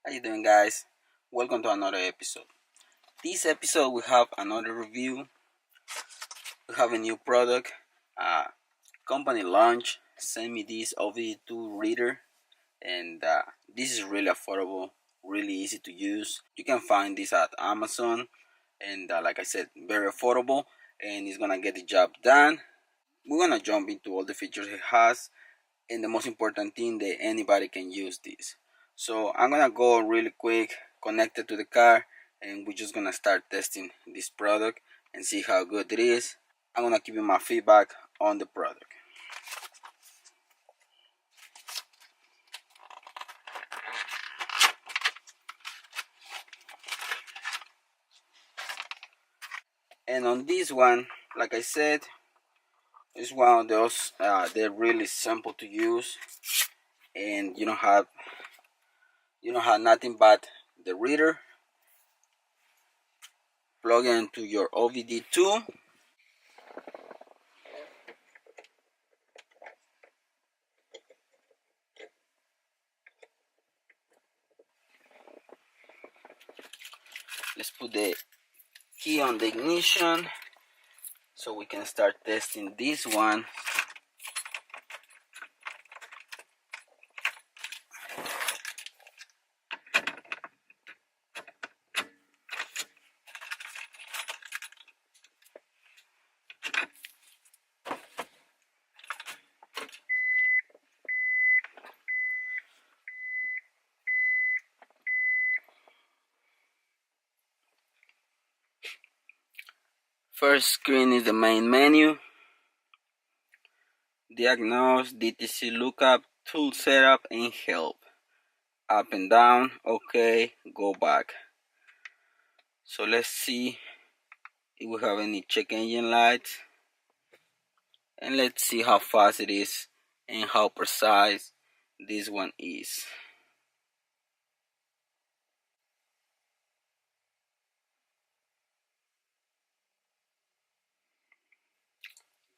How you doing, guys? Welcome to another episode. This episode we have another review. We have a new product. Company launch sent me this OVD2 reader, and this is really affordable, really easy to use. You can find this at Amazon, and like I said, very affordable, and it's gonna get the job done. We're gonna jump into all the features it has, and the most important thing that anybody can use this. So I'm gonna go really quick, connect it to the car, and we're just gonna start testing this product and see how good it is. I'm gonna give you my feedback on the product. And on this one, like I said, it's one of those they're really simple to use, and you don't have nothing but the reader. Plug it into your OVD2. Let's put the key on the ignition so we can start testing this one. First screen is the main menu. Diagnose, DTC lookup, tool setup, and help. Up and down, okay, go back. So let's see if we have any check engine lights. And let's see how fast it is and how precise this one is.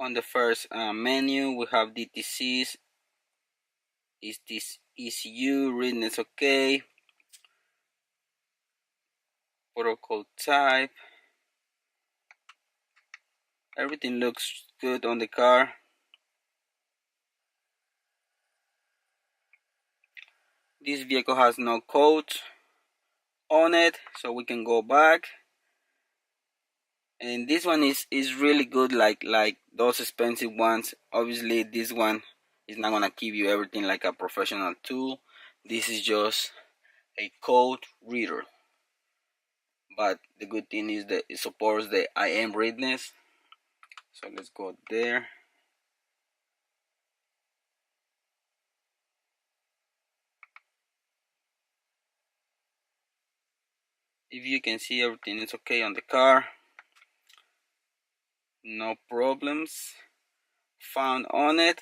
On the first menu, we have DTCs. Is this ECU? Reading is okay. Protocol type. Everything looks good on the car. This vehicle has no codes on it, so we can go back. And this one is really good, like those expensive ones. Obviously this one is not gonna give you everything like a professional tool. This is just a code reader, but the good thing is that it supports the IM readiness. So let's go there. If you can see, everything is okay on the car. No problems found on it.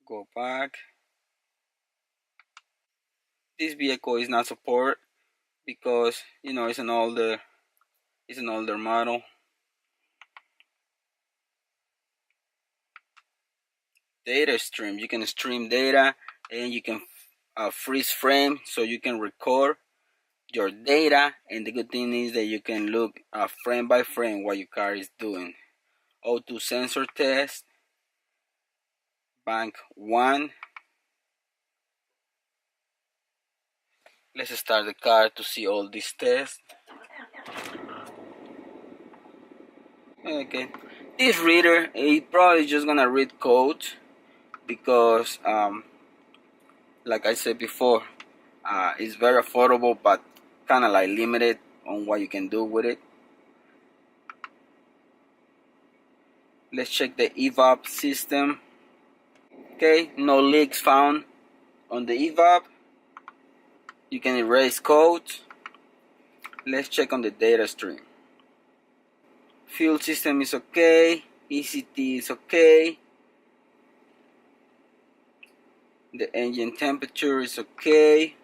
Go back. This vehicle is not support because it's an older model. Data stream, you can stream data, and you can freeze frame, so you can record your data, and the good thing is that you can look frame by frame what your car is doing. O2 sensor test, bank 1. Let's start the car to see all these tests. Okay, this reader, it probably just gonna read code because like I said before, it's very affordable but kind of like limited on what you can do with it. Let's check the evap system. Okay, no leaks found on the evap. You can erase code. Let's check on the data stream. Fuel system is okay. ECT is okay. The engine temperature is okay.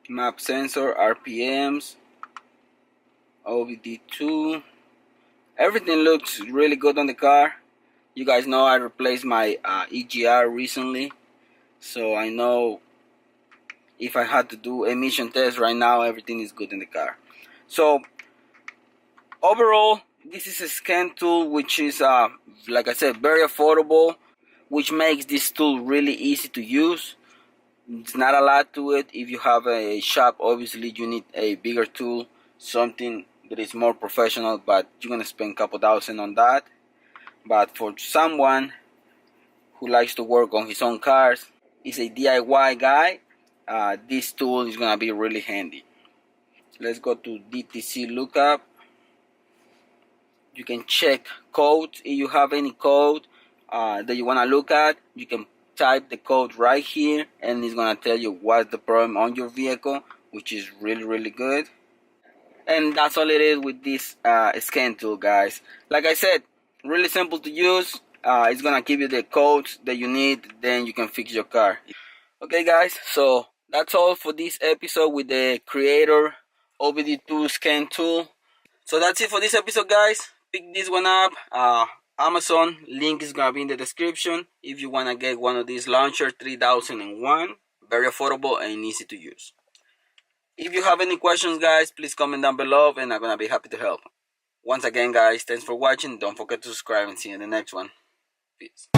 Map sensor, RPMs, OBD2. Everything looks really good on the car. You guys know I replaced my EGR recently, so I know if I had to do emission test right now, everything is good in the car. So overall, this is a scan tool which is like I said, very affordable, which makes this tool really easy to use. It's not a lot to it. If you have a shop, obviously you need a bigger tool, something that is more professional, but you're gonna spend a couple thousand on that. But for someone who likes to work on his own cars, is a DIY guy, this tool is gonna be really handy. Let's go to DTC lookup. You can check codes. If you have any code that you want to look at, you can type the code right here and it's going to tell you what's the problem on your vehicle, which is really good. And that's all it is with this scan tool, guys. Like I said, really simple to use. It's going to give you the codes that you need, then you can fix your car. Okay guys, so that's all for this episode with the CREADER OBD2 scan tool. So that's it for this episode, guys. Pick this one up. Amazon link is gonna be in the description if you wanna get one of these launcher 3001. Very affordable and easy to use. If you have any questions, guys, please comment down below and I'm gonna be happy to help. Once again, guys, thanks for watching. Don't forget to subscribe and see you in the next one. Peace.